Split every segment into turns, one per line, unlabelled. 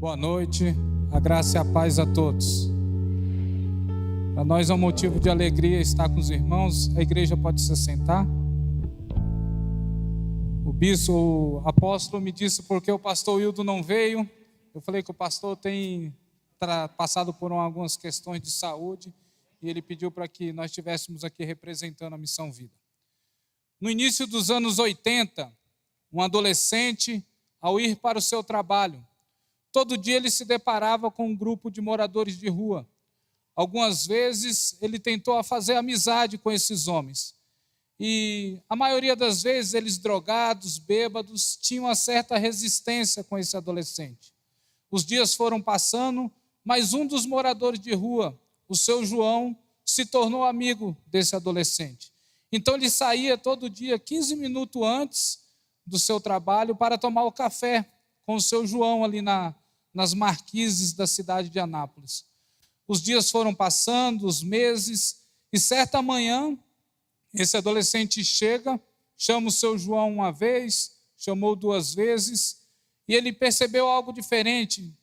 Boa noite, a graça e a paz a todos. Para nós é um motivo de alegria estar com os irmãos. A igreja pode se assentar. O apóstolo me disse porque o pastor Hildo não veio. Eu falei que o pastor tem passado por algumas questões de saúde e ele pediu para que nós estivéssemos aqui representando a Missão Vida. No início dos anos 80, um adolescente, ao ir para o seu trabalho, todo dia ele se deparava com um grupo de moradores de rua. Algumas vezes ele tentou fazer amizade com esses homens. E a maioria das vezes eles, drogados, bêbados, tinham uma certa resistência com esse adolescente. Os dias foram passando, mas um dos moradores de rua, o seu João, se tornou amigo desse adolescente. Então ele saía todo dia, 15 minutos antes do seu trabalho, para tomar o café com o seu João ali nas marquises da cidade de Anápolis. Os dias foram passando, os meses, e certa manhã, esse adolescente chama o seu João uma vez, chamou duas vezes, e ele percebeu algo diferente.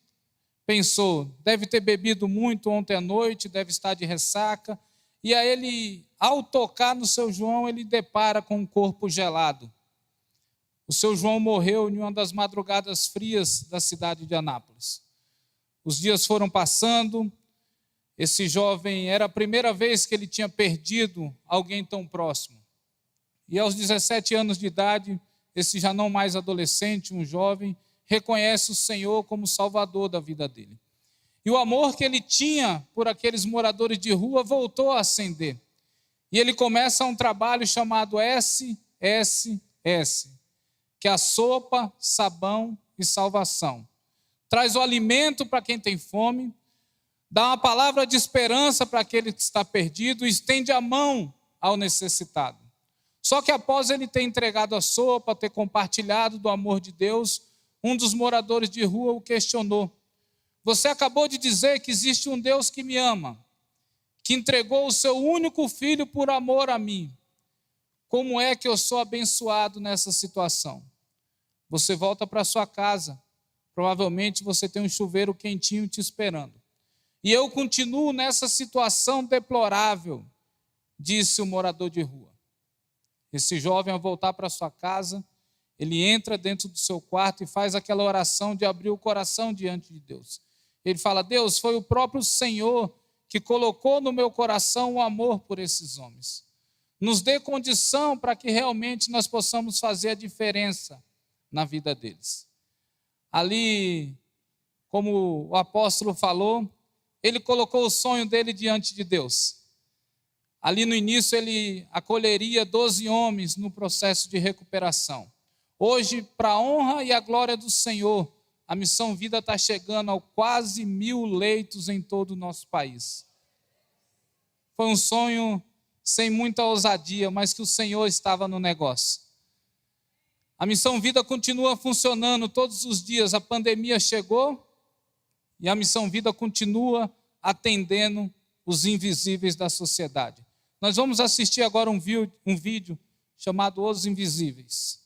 Pensou, deve ter bebido muito ontem à noite, deve estar de ressaca. E aí ele, ao tocar no seu João, ele depara com um corpo gelado. O seu João morreu em uma das madrugadas frias da cidade de Anápolis. Os dias foram passando. Esse jovem, era a primeira vez que ele tinha perdido alguém tão próximo. E aos 17 anos de idade, esse já não mais adolescente, um jovem, reconhece o Senhor como Salvador da vida dele. E o amor que ele tinha por aqueles moradores de rua voltou a acender. E ele começa um trabalho chamado SSS, que é a sopa, sabão e salvação. Traz o alimento para quem tem fome, dá uma palavra de esperança para aquele que está perdido e estende a mão ao necessitado. Só que após ele ter entregado a sopa, ter compartilhado do amor de Deus, um dos moradores de rua o questionou. Você acabou de dizer que existe um Deus que me ama, que entregou o seu único filho por amor a mim. Como é que eu sou abençoado nessa situação? Você volta para sua casa, provavelmente você tem um chuveiro quentinho te esperando. E eu continuo nessa situação deplorável, disse o morador de rua. Esse jovem, ao voltar para sua casa, ele entra dentro do seu quarto e faz aquela oração de abrir o coração diante de Deus. Ele fala, Deus, foi o próprio Senhor que colocou no meu coração o amor por esses homens. Nos dê condição para que realmente nós possamos fazer a diferença na vida deles. Ali, como o apóstolo falou, ele colocou o sonho dele diante de Deus. Ali no início ele acolheria 12 homens no processo de recuperação. Hoje, para a honra e a glória do Senhor, a Missão Vida está chegando a quase 1.000 leitos em todo o nosso país. Foi um sonho sem muita ousadia, mas que o Senhor estava no negócio. A Missão Vida continua funcionando todos os dias. A pandemia chegou e a Missão Vida continua atendendo os invisíveis da sociedade. Nós vamos assistir agora um vídeo chamado Os Invisíveis.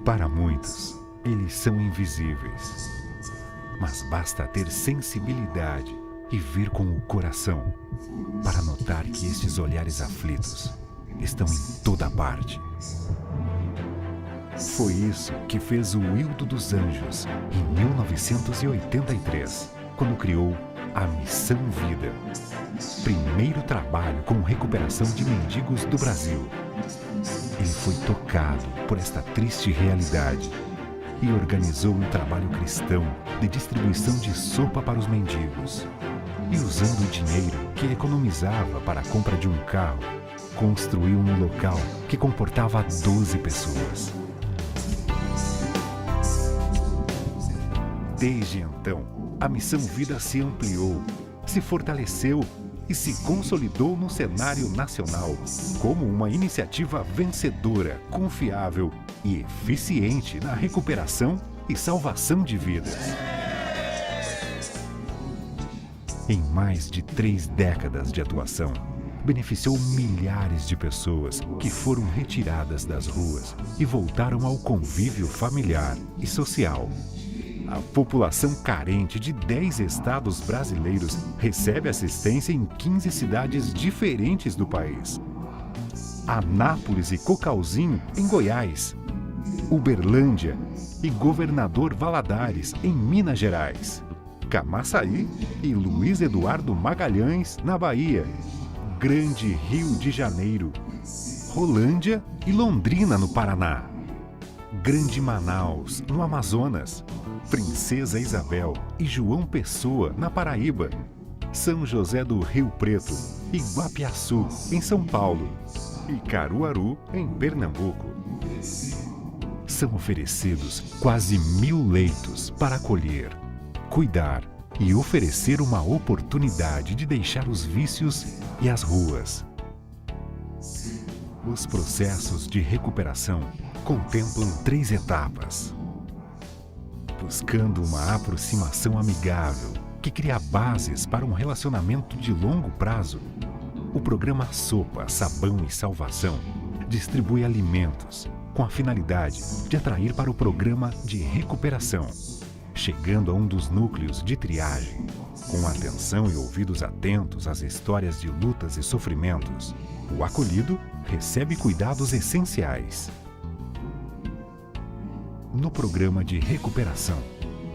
Para muitos, eles são invisíveis, mas basta ter sensibilidade e ver com o coração para notar que estes olhares aflitos estão em toda parte. Foi isso que fez o Hildo dos Anjos em 1983, quando criou a Missão Vida, primeiro trabalho com recuperação de mendigos do Brasil. Ele foi tocado por esta triste realidade e organizou um trabalho cristão de distribuição de sopa para os mendigos. E usando o dinheiro que economizava para a compra de um carro, construiu um local que comportava 12 pessoas. Desde então, a Missão Vida se ampliou, se fortaleceu e se consolidou no cenário nacional como uma iniciativa vencedora, confiável e eficiente na recuperação e salvação de vidas. Em mais de 3 décadas de atuação, beneficiou milhares de pessoas que foram retiradas das ruas e voltaram ao convívio familiar e social. A população carente de 10 estados brasileiros recebe assistência em 15 cidades diferentes do país. Anápolis e Cocalzinho, em Goiás. Uberlândia e Governador Valadares, em Minas Gerais. Camaçari e Luiz Eduardo Magalhães, na Bahia. Grande Rio de Janeiro. Rolândia e Londrina, no Paraná. Grande Manaus, no Amazonas. Princesa Isabel e João Pessoa, na Paraíba. São José do Rio Preto e Guapiaçu, em São Paulo. E Caruaru, em Pernambuco. São oferecidos quase 1000 leitos para acolher, cuidar e oferecer uma oportunidade de deixar os vícios e as ruas. Os processos de recuperação contemplam 3 etapas. Buscando uma aproximação amigável que cria bases para um relacionamento de longo prazo, o programa Sopa, Sabão e Salvação distribui alimentos com a finalidade de atrair para o programa de recuperação, chegando a um dos núcleos de triagem, com atenção e ouvidos atentos às histórias de lutas e sofrimentos. O acolhido recebe cuidados essenciais. No programa de recuperação,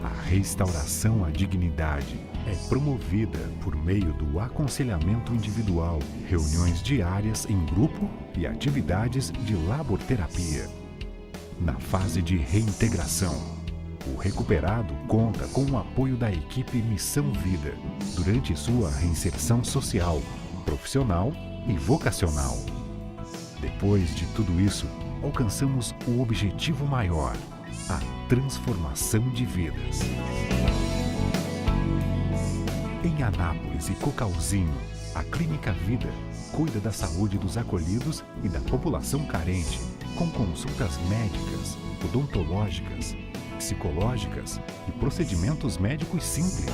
a restauração à dignidade é promovida por meio do aconselhamento individual, reuniões diárias em grupo e atividades de laborterapia. Na fase de reintegração, o recuperado conta com o apoio da equipe Missão Vida durante sua reinserção social, profissional e vocacional. Depois de tudo isso, alcançamos o objetivo maior: a transformação de vidas. Em Anápolis e Cocalzinho, a Clínica Vida cuida da saúde dos acolhidos e da população carente, com consultas médicas, odontológicas, psicológicas e procedimentos médicos simples.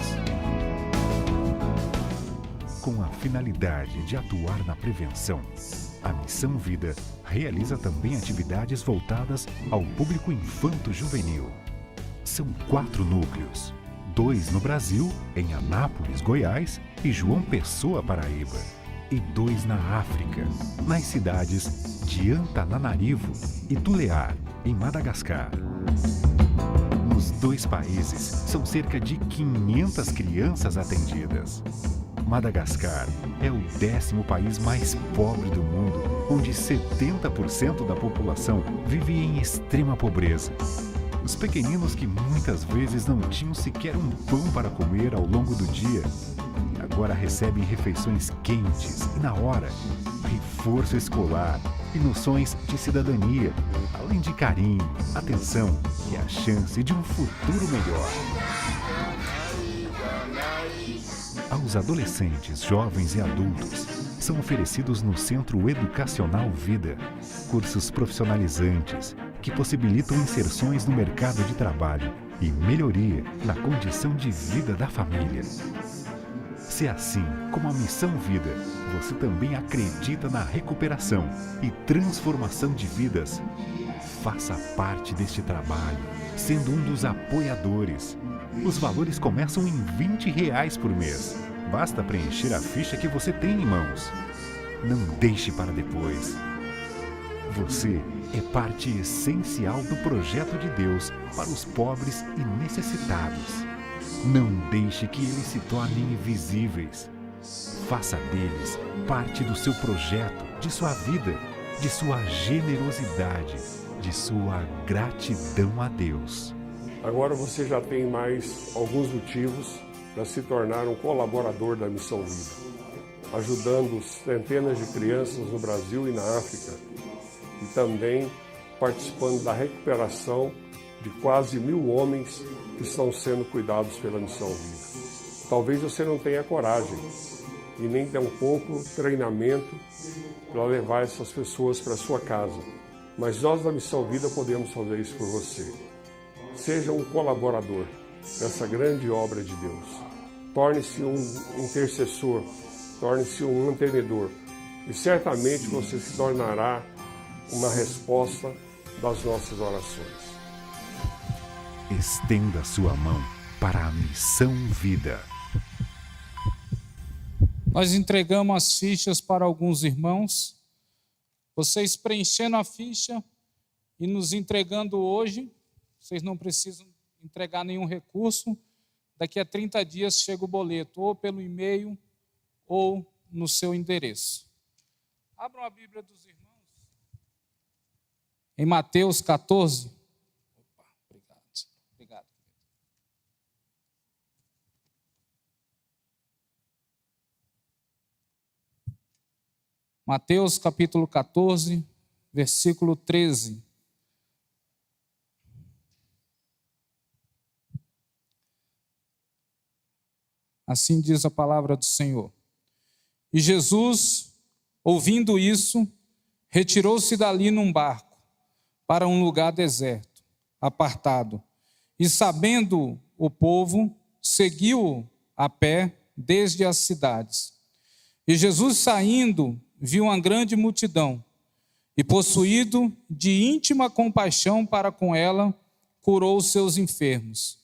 Com a finalidade de atuar na prevenção, a Missão Vida realiza também atividades voltadas ao público infanto-juvenil. São 4 núcleos, 2 no Brasil, em Anápolis, Goiás e João Pessoa, Paraíba, e 2 na África, nas cidades de Antananarivo e Tulear, em Madagascar. Nos 2 países, são cerca de 500 crianças atendidas. Madagascar é o 10º país mais pobre do mundo, onde 70% da população vive em extrema pobreza. Os pequeninos que muitas vezes não tinham sequer um pão para comer ao longo do dia, agora recebem refeições quentes e na hora, reforço escolar e noções de cidadania, além de carinho, atenção e a chance de um futuro melhor. Aos adolescentes, jovens e adultos, são oferecidos no Centro Educacional Vida cursos profissionalizantes que possibilitam inserções no mercado de trabalho e melhoria na condição de vida da família. Se assim como a Missão Vida, você também acredita na recuperação e transformação de vidas, faça parte deste trabalho, sendo um dos apoiadores. Os valores começam em R$20 por mês. Basta preencher a ficha que você tem em mãos. Não deixe para depois. Você é parte essencial do projeto de Deus para os pobres e necessitados. Não deixe que eles se tornem invisíveis. Faça deles parte do seu projeto, de sua vida, de sua generosidade, de sua gratidão a Deus.
Agora você já tem mais alguns motivos para se tornar um colaborador da Missão Vida, ajudando centenas de crianças no Brasil e na África e também participando da recuperação de quase 1000 homens que estão sendo cuidados pela Missão Vida. Talvez você não tenha coragem, e nem tampouco treinamento para levar essas pessoas para sua casa. Mas nós da Missão Vida podemos fazer isso por você. Seja um colaborador nessa grande obra de Deus. Torne-se um intercessor, torne-se um mantenedor. E certamente você se tornará uma resposta das nossas orações.
Estenda sua mão para a Missão Vida.
Nós entregamos as fichas para alguns irmãos. Vocês preenchendo a ficha e nos entregando hoje, vocês não precisam entregar nenhum recurso. Daqui a 30 dias chega o boleto, ou pelo e-mail, ou no seu endereço. Abram a Bíblia dos irmãos. Em Mateus 14. Opa, obrigado. Mateus capítulo 14, versículo 13. Assim diz a palavra do Senhor. E Jesus, ouvindo isso, retirou-se dali num barco para um lugar deserto, apartado. E sabendo o povo, seguiu-o a pé desde as cidades. E Jesus, saindo, viu uma grande multidão e, possuído de íntima compaixão para com ela, curou os seus enfermos.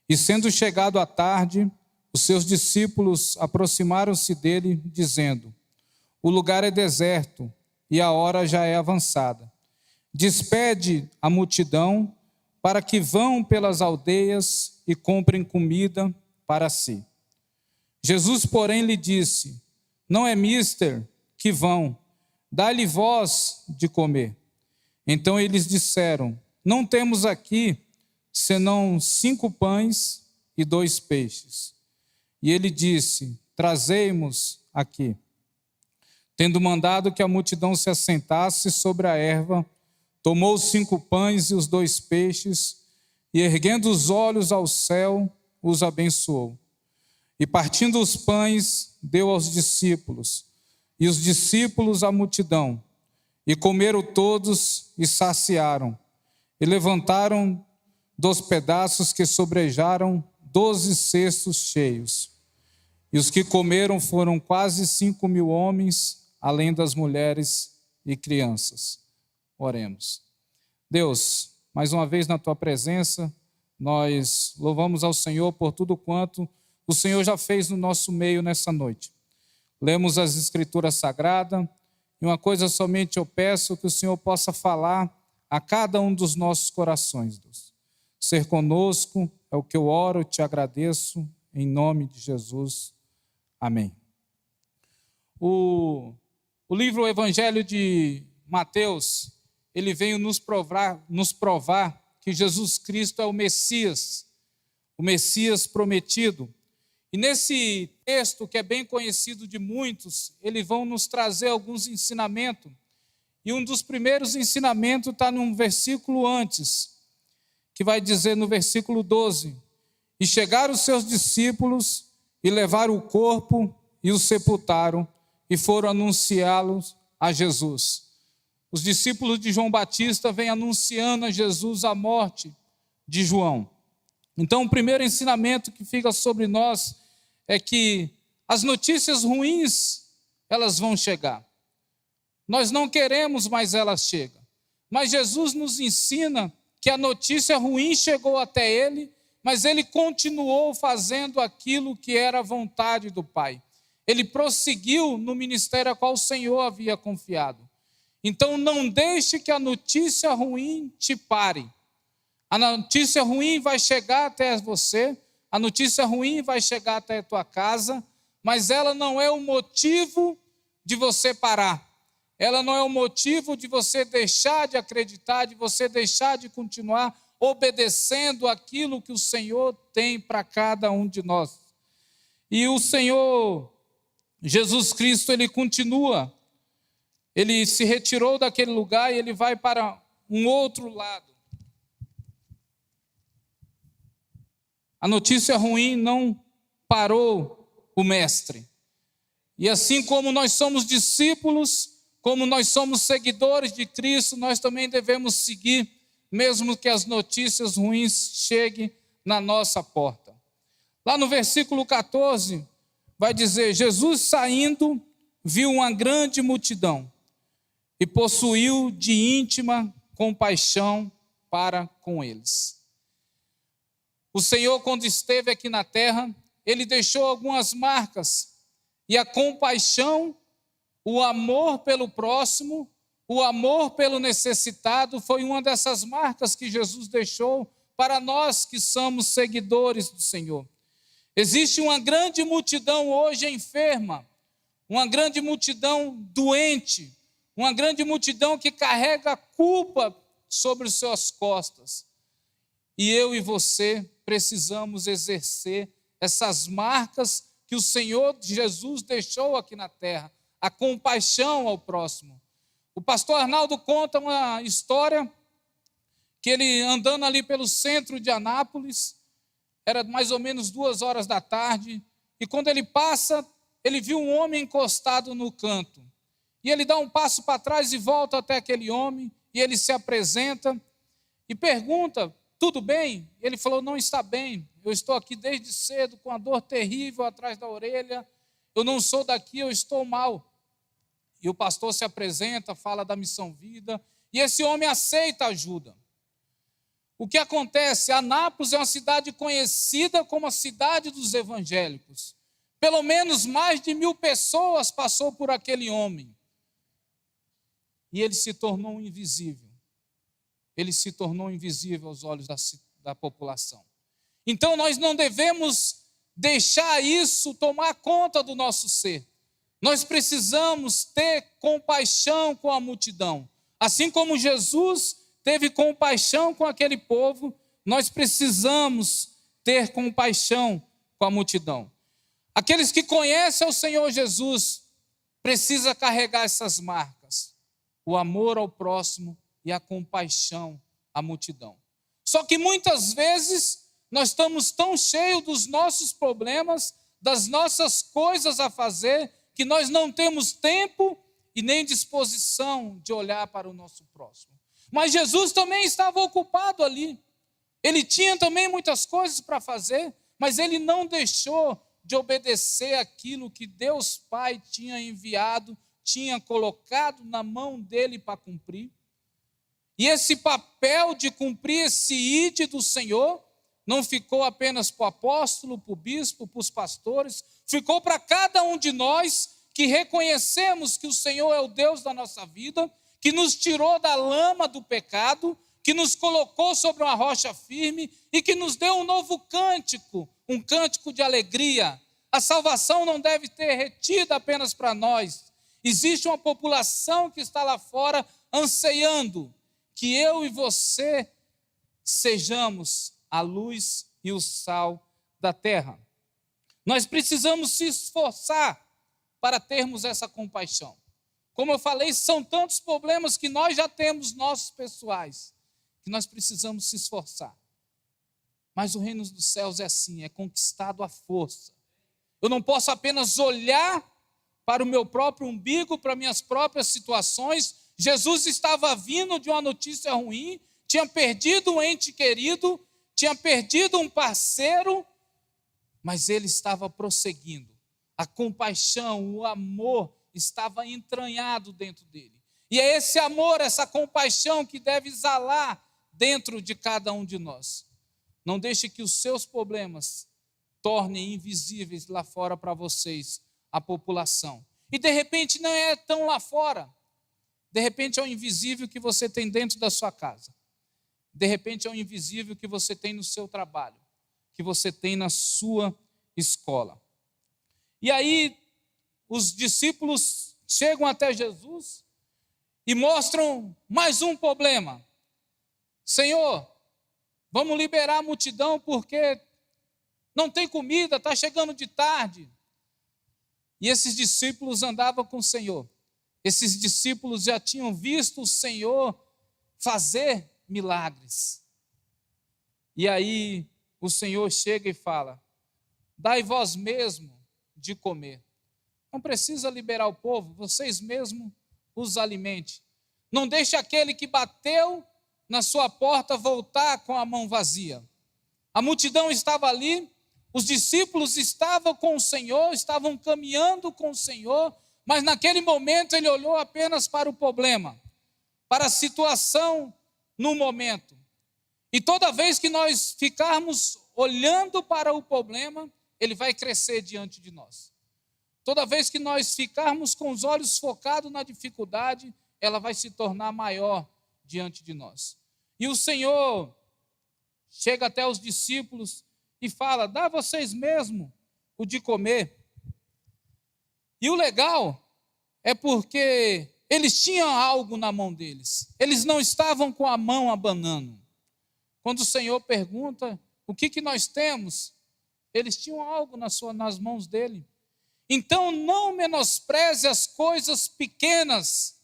E sendo chegado a tarde, os seus discípulos aproximaram-se dele, dizendo: o lugar é deserto e a hora já é avançada. Despede a multidão para que vão pelas aldeias e comprem comida para si. Jesus, porém, lhe disse: não é mister que vão, dá-lhe vós de comer. Então eles disseram: não temos aqui senão 5 pães e 2 peixes. E ele disse: trazei-mos aqui. Tendo mandado que a multidão se assentasse sobre a erva, tomou os 5 pães e os 2 peixes, e erguendo os olhos ao céu, os abençoou. E partindo os pães, deu aos discípulos, e os discípulos à multidão. E comeram todos e saciaram. E levantaram dos pedaços que sobrejaram 12 cestos cheios. E os que comeram foram quase 5.000 homens, além das mulheres e crianças. Oremos. Deus, mais uma vez na Tua presença, nós louvamos ao Senhor por tudo quanto o Senhor já fez no nosso meio nessa noite. Lemos as Escrituras Sagradas, e uma coisa somente eu peço, que o Senhor possa falar a cada um dos nossos corações, Deus. Ser conosco é o que eu oro, te agradeço, em nome de Jesus. Amém. O livro O Evangelho de Mateus, ele veio nos provar que Jesus Cristo é o Messias prometido. E nesse texto, que é bem conhecido de muitos, eles vão nos trazer alguns ensinamentos. E um dos primeiros ensinamentos está num versículo antes, que vai dizer no versículo 12: e chegaram os seus discípulos e levaram o corpo e o sepultaram e foram anunciá-los a Jesus. Os discípulos de João Batista vêm anunciando a Jesus a morte de João. Então, o primeiro ensinamento que fica sobre nós é que as notícias ruins, elas vão chegar. Nós não queremos, mas elas chegam. Mas Jesus nos ensina que a notícia ruim chegou até ele, mas ele continuou fazendo aquilo que era a vontade do Pai. Ele prosseguiu no ministério a qual o Senhor havia confiado. Então, não deixe que a notícia ruim te pare. A notícia ruim vai chegar até você, a notícia ruim vai chegar até a tua casa, mas ela não é o motivo de você parar. Ela não é o motivo de você deixar de acreditar, de você deixar de continuar obedecendo aquilo que o Senhor tem para cada um de nós. E o Senhor Jesus Cristo, ele continua. Ele se retirou daquele lugar e ele vai para um outro lado. A notícia ruim não parou o mestre. E assim como nós somos discípulos, como nós somos seguidores de Cristo, nós também devemos seguir, mesmo que as notícias ruins cheguem na nossa porta. Lá no versículo 14, vai dizer: Jesus saindo, viu uma grande multidão e possuiu de íntima compaixão para com eles. O Senhor, quando esteve aqui na terra, Ele deixou algumas marcas, e a compaixão, o amor pelo próximo, o amor pelo necessitado, foi uma dessas marcas que Jesus deixou para nós que somos seguidores do Senhor. Existe uma grande multidão hoje enferma, uma grande multidão doente, uma grande multidão que carrega a culpa sobre as suas costas. E eu e você precisamos exercer essas marcas que o Senhor Jesus deixou aqui na terra, a compaixão ao próximo. O pastor Arnaldo conta uma história que ele, andando ali pelo centro de Anápolis, era mais ou menos 2h da tarde, e quando ele passa, ele viu um homem encostado no canto. E ele dá um passo para trás e volta até aquele homem, e ele se apresenta e pergunta: tudo bem? Ele falou: não está bem, eu estou aqui desde cedo com a dor terrível atrás da orelha, eu não sou daqui, eu estou mal. E o pastor se apresenta, fala da Missão Vida, e esse homem aceita ajuda. O que acontece? Anápolis é uma cidade conhecida como a cidade dos evangélicos. Pelo menos mais de 1000 pessoas passou por aquele homem. E ele se tornou invisível. Ele se tornou invisível aos olhos da população. Então nós não devemos deixar isso tomar conta do nosso ser. Nós precisamos ter compaixão com a multidão. Assim como Jesus teve compaixão com aquele povo, nós precisamos ter compaixão com a multidão. Aqueles que conhecem o Senhor Jesus precisam carregar essas marcas: o amor ao próximo e a compaixão à multidão. Só que muitas vezes nós estamos tão cheios dos nossos problemas, das nossas coisas a fazer, que nós não temos tempo e nem disposição de olhar para o nosso próximo. Mas Jesus também estava ocupado ali. Ele tinha também muitas coisas para fazer, mas ele não deixou de obedecer aquilo que Deus Pai tinha enviado, tinha colocado na mão dele para cumprir. E esse papel de cumprir esse ide do Senhor não ficou apenas para o apóstolo, para o bispo, para os pastores, ficou para cada um de nós que reconhecemos que o Senhor é o Deus da nossa vida, que nos tirou da lama do pecado, que nos colocou sobre uma rocha firme e que nos deu um novo cântico, um cântico de alegria. A salvação não deve ter retida apenas para nós. Existe uma população que está lá fora anseiando que eu e você sejamos a luz e o sal da terra. Nós precisamos se esforçar para termos essa compaixão. Como eu falei, são tantos problemas que nós já temos nossos pessoais, que nós precisamos se esforçar. Mas o reino dos céus é assim, é conquistado à força. Eu não posso apenas olhar para o meu próprio umbigo, para minhas próprias situações. Jesus estava vindo de uma notícia ruim, tinha perdido um ente querido, tinha perdido um parceiro, mas ele estava prosseguindo. A compaixão, o amor estava entranhado dentro dele. E é esse amor, essa compaixão que deve exalar dentro de cada um de nós. Não deixe que os seus problemas tornem invisíveis lá fora para vocês, a população. E de repente não é tão lá fora. De repente é o invisível que você tem dentro da sua casa. De repente é o invisível que você tem no seu trabalho, que você tem na sua escola. E aí os discípulos chegam até Jesus e mostram mais um problema. Senhor, vamos liberar a multidão porque não tem comida, está chegando de tarde. E esses discípulos andavam com o Senhor. Esses discípulos já tinham visto o Senhor fazer milagres. E aí o Senhor chega e fala: dai vós mesmo de comer. Não precisa liberar o povo, vocês mesmos os alimente. Não deixe aquele que bateu na sua porta voltar com a mão vazia. A multidão estava ali, os discípulos estavam com o Senhor, estavam caminhando com o Senhor, mas naquele momento ele olhou apenas para o problema, para a situação no momento. E toda vez que nós ficarmos olhando para o problema, ele vai crescer diante de nós. Toda vez que nós ficarmos com os olhos focados na dificuldade, ela vai se tornar maior diante de nós. E o Senhor chega até os discípulos e fala: dá vocês mesmo o de comer. E o legal é porque eles tinham algo na mão deles. Eles não estavam com a mão abanando. Quando o Senhor pergunta o que nós temos, eles tinham algo nas mãos dele. Então não menospreze as coisas pequenas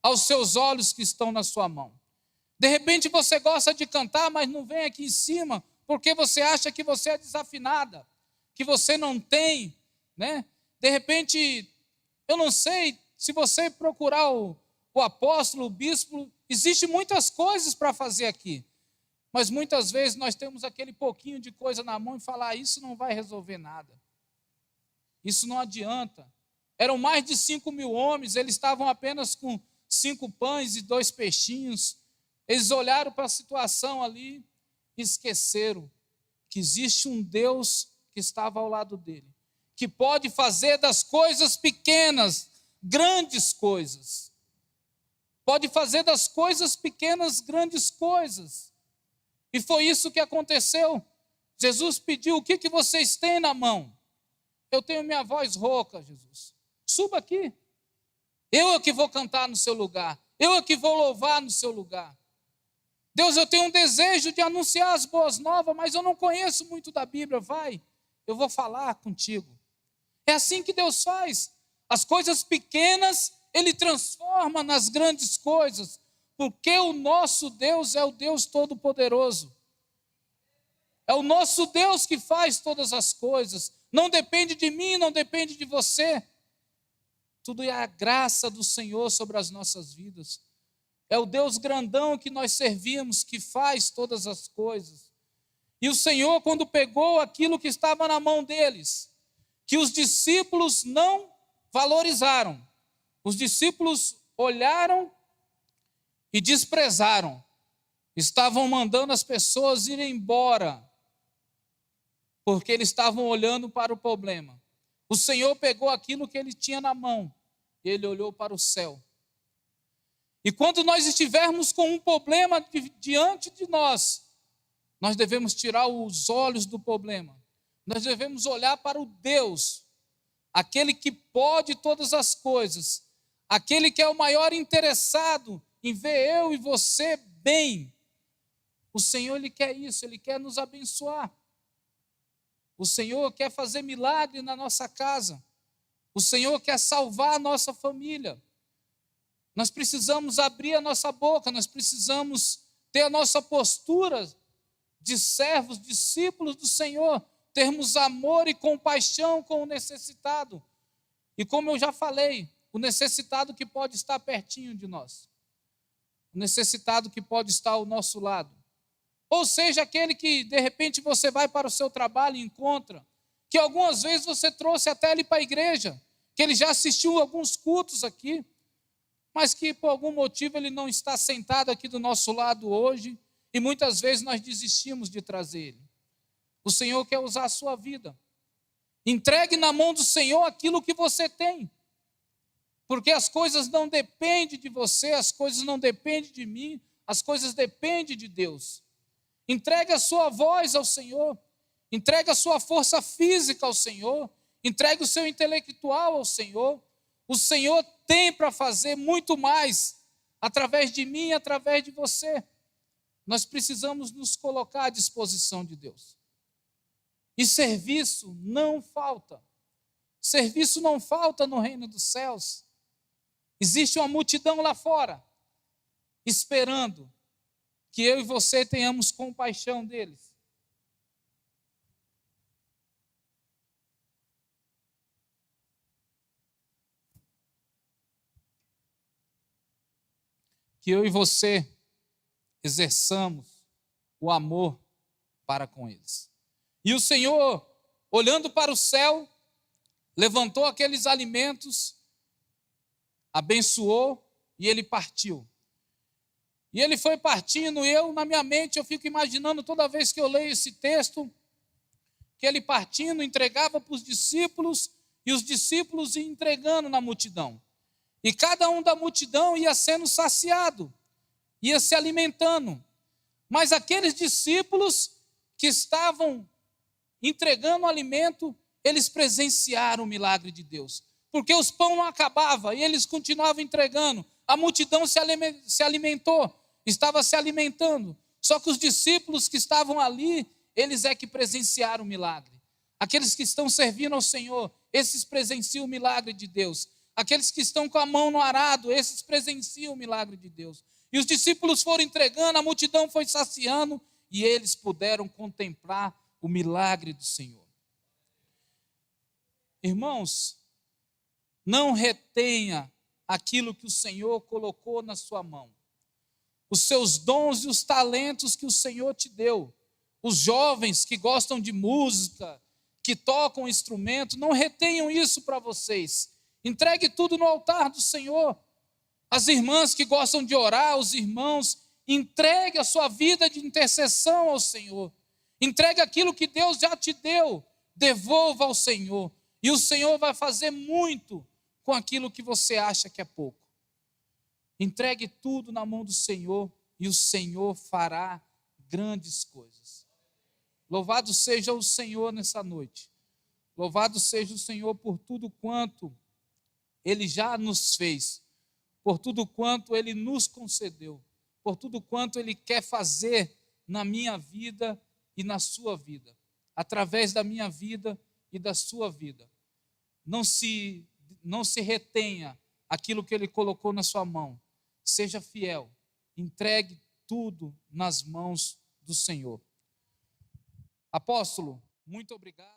aos seus olhos que estão na sua mão. De repente você gosta de cantar, mas não vem aqui em cima, porque você acha que você é desafinada, que você não tem, né? De repente, eu não sei, se você procurar o apóstolo, o bispo, existe muitas coisas para fazer aqui. Mas muitas vezes nós temos aquele pouquinho de coisa na mão e falar: isso não vai resolver nada. Isso não adianta. Eram mais de 5.000 homens, eles estavam apenas com 5 pães e 2 peixinhos. Eles olharam para a situação ali e esqueceram que existe um Deus que estava ao lado dele, que pode fazer das coisas pequenas grandes coisas. Pode fazer das coisas pequenas grandes coisas. E foi isso que aconteceu. Jesus pediu: o que vocês têm na mão? Eu tenho minha voz rouca, Jesus. Suba aqui. Eu é que vou cantar no seu lugar. Eu é que vou louvar no seu lugar. Deus, eu tenho um desejo de anunciar as boas novas, mas eu não conheço muito da Bíblia. Vai, eu vou falar contigo. É assim que Deus faz. As coisas pequenas, Ele transforma nas grandes coisas, porque o nosso Deus é o Deus Todo-Poderoso. É o nosso Deus que faz todas as coisas. Não depende de mim, não depende de você. Tudo é a graça do Senhor sobre as nossas vidas. É o Deus grandão que nós servimos, que faz todas as coisas. E o Senhor, quando pegou aquilo que estava na mão deles, que os discípulos não valorizaram, os discípulos olharam e desprezaram, estavam mandando as pessoas irem embora, porque eles estavam olhando para o problema. O Senhor pegou aquilo que ele tinha na mão, e ele olhou para o céu. E quando nós estivermos com um problema diante de nós, nós devemos tirar os olhos do problema. Nós devemos olhar para o Deus, aquele que pode todas as coisas, aquele que é o maior interessado em ver eu e você bem. O Senhor, Ele quer isso, Ele quer nos abençoar. O Senhor quer fazer milagre na nossa casa. O Senhor quer salvar a nossa família. Nós precisamos abrir a nossa boca, nós precisamos ter a nossa postura de servos, discípulos do Senhor, termos amor e compaixão com o necessitado. E como eu já falei, o necessitado que pode estar pertinho de nós, o necessitado que pode estar ao nosso lado. Ou seja, aquele que de repente você vai para o seu trabalho e encontra, que algumas vezes você trouxe até ele para a igreja, que ele já assistiu alguns cultos aqui, mas que por algum motivo ele não está sentado aqui do nosso lado hoje, e muitas vezes nós desistimos de trazer ele. O Senhor quer usar a sua vida. Entregue na mão do Senhor aquilo que você tem, porque as coisas não dependem de você, as coisas não dependem de mim, as coisas dependem de Deus. Entregue a sua voz ao Senhor, entregue a sua força física ao Senhor, entregue o seu intelectual ao Senhor. O Senhor tem para fazer muito mais através de mim e através de você. Nós precisamos nos colocar à disposição de Deus. E serviço não falta. Serviço não falta no reino dos céus. Existe uma multidão lá fora, esperando que eu e você tenhamos compaixão deles. que eu e você exerçamos o amor para com eles. E o Senhor, olhando para o céu, levantou aqueles alimentos, abençoou e ele partiu. E ele foi partindo, na minha mente, eu fico imaginando toda vez que eu leio esse texto, que ele partindo, entregava para os discípulos, e os discípulos iam entregando na multidão. E cada um da multidão ia sendo saciado, ia se alimentando. Mas aqueles discípulos que estavam entregando o alimento, eles presenciaram o milagre de Deus. Porque os pães não acabavam e eles continuavam entregando. A multidão se alimentou, estava se alimentando. Só que os discípulos que estavam ali, eles é que presenciaram o milagre. Aqueles que estão servindo ao Senhor, esses presenciam o milagre de Deus. Aqueles que estão com a mão no arado, esses presenciam o milagre de Deus. E os discípulos foram entregando, a multidão foi saciando, e eles puderam contemplar o milagre do Senhor. Irmãos, não retenha aquilo que o Senhor colocou na sua mão. Os seus dons e os talentos que o Senhor te deu. Os jovens que gostam de música, que tocam instrumento, não retenham isso para vocês. Entregue tudo no altar do Senhor. As irmãs que gostam de orar, os irmãos, entregue a sua vida de intercessão ao Senhor. Entregue aquilo que Deus já te deu, devolva ao Senhor. E o Senhor vai fazer muito com aquilo que você acha que é pouco. Entregue tudo na mão do Senhor e o Senhor fará grandes coisas. Louvado seja o Senhor nessa noite. Louvado seja o Senhor por tudo quanto Ele já nos fez, por tudo quanto Ele nos concedeu, por tudo quanto Ele quer fazer na minha vida e na sua vida, através da minha vida e da sua vida. Não se retenha aquilo que Ele colocou na sua mão. Seja fiel, entregue tudo nas mãos do Senhor. Apóstolo, muito obrigado.